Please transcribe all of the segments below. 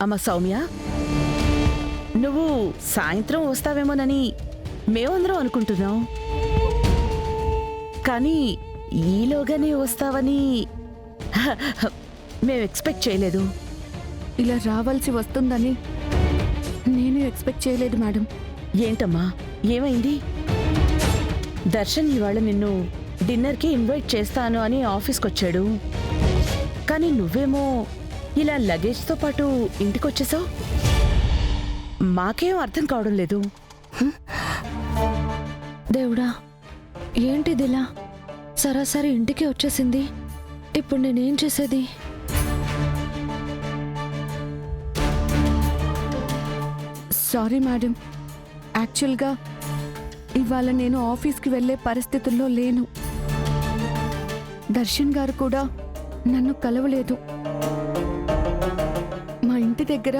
అమ్మ సౌమ్య, నువ్వు సాయంత్రం వస్తావేమోనని మేమందరం అనుకుంటున్నాం. కానీ ఈలోగానే వస్తావని మేము ఎక్స్పెక్ట్ చేయలేదు. ఇలా రావాల్సి వస్తుందని నేను ఎక్స్పెక్ట్ చేయలేదు మేడం. ఏంటమ్మా, ఏమైంది? దర్శన్ ఇవాళ నిన్ను డిన్నర్కి ఇన్వైట్ చేస్తాను అని ఆఫీస్కి వచ్చాడు. కానీ నువ్వేమో ఇలా లగేజ్తో పాటు ఇంటికొచ్చేసావు. మాకేం అర్థం కావడం లేదు. దేవుడా, ఏంటిదిలా సరాసరి ఇంటికి వచ్చేసింది. ఇప్పుడు నేనేం చేసేది? సారీ మేడం, యాక్చువల్గా ఇవాళ నేను ఆఫీస్కి వెళ్ళే పరిస్థితుల్లో లేను. దర్శన్ గారు కూడా నన్ను కలవలేదు. మా ఇంటి దగ్గర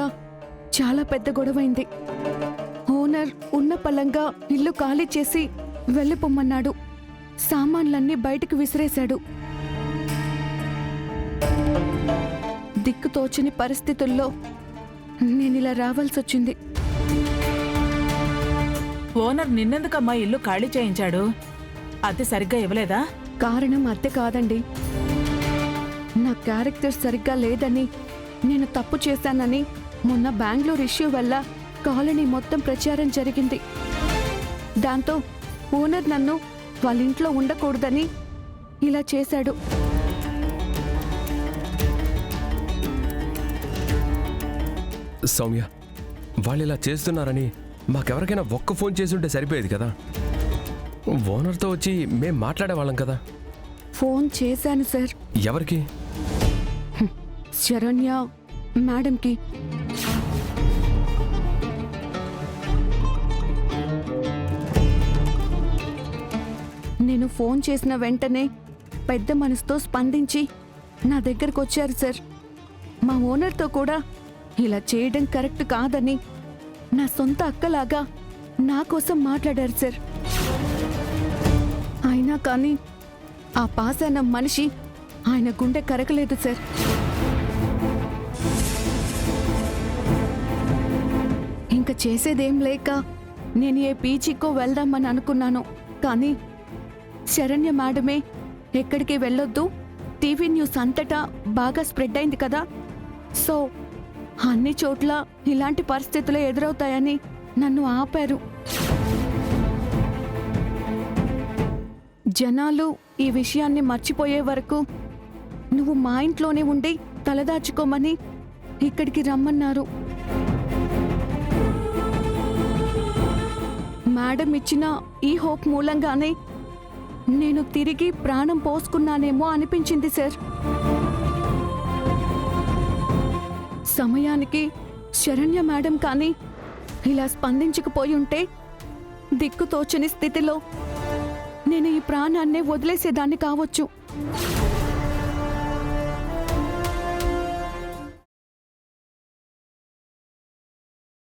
చాలా పెద్ద గొడవైంది. ఓనర్ ఉన్న పలంగా ఇల్లు ఖాళీ చేసి వెళ్ళిపోమ్మన్నాడు. సామాన్లన్నీ బయటకు విసిరేశాడు. దిక్కుతోచని పరిస్థితుల్లో నేనిలా రావాల్సొచ్చింది. ఓనర్ నిన్నెందుకమ్మా ఇల్లు ఖాళీ చేయించాడు? అద్దె సరిగ్గా ఇవ్వలేదా? కారణం అద్దె కాదండి. నా క్యారెక్టర్ సరిగ్గా లేదని, నేను తప్పు చేశానని మొన్న బెంగళూరు ఇష్యూ వల్ల కాలనీ మొత్తం ప్రచారం జరిగింది. దాంతో ఓనర్ నన్ను వాళ్ళ ఇంట్లో ఉండకూడదని ఇలా చేశాడు. సౌమ్య, వాళ్ళు ఇలా చేస్తున్నారని మాకెవరికైనా ఒక్క ఫోన్ చేసి ఉంటే సరిపోయేది కదా. ఓనర్తో వచ్చి మేం మాట్లాడేవాళ్ళం కదా. ఫోన్ చేశాను సార్. ఎవరికి? శరణ్య మేడంకి. నేను ఫోన్ చేసిన వెంటనే పెద్ద మనసుతో స్పందించి నా దగ్గరకు వచ్చారు సార్. మా ఓనర్తో కూడా ఇలా చేయడం కరెక్ట్ కాదని నా సొంత అక్కలాగా నా కోసం మాట్లాడారు సార్. అయినా కానీ ఆ పాస్ అయిన మనిషి ఆయన గుండె కరగలేదు సార్. ఇంకా చేసేదేం లేక నేను ఏ పీజీకో వెళ్దామని అనుకున్నాను. కానీ శరణ్య మేడమే ఎక్కడికి వెళ్ళొద్దు, టీవీ న్యూస్ అంతటా బాగా స్ప్రెడ్ అయింది కదా, సో అన్ని చోట్ల ఇలాంటి పరిస్థితులు ఎదురవుతాయని నన్ను ఆపారు. జనాలు ఈ విషయాన్ని మర్చిపోయే వరకు నువ్వు మా ఇంట్లోనే ఉండి తలదాచుకోమని ఇక్కడికి రమ్మన్నారు. మేడం ఇచ్చిన ఈ హోప్ మూలంగానే నేను తిరిగి ప్రాణం పోసుకున్నానేమో అనిపించింది సార్. సమయానికి శరణ్య మేడం కానీ ఇలా స్పందించకపోయి ఉంటే దిక్కుతోచని స్థితిలో నేను ఈ ప్రాణాన్నే వదిలేసేదాన్ని కావచ్చు.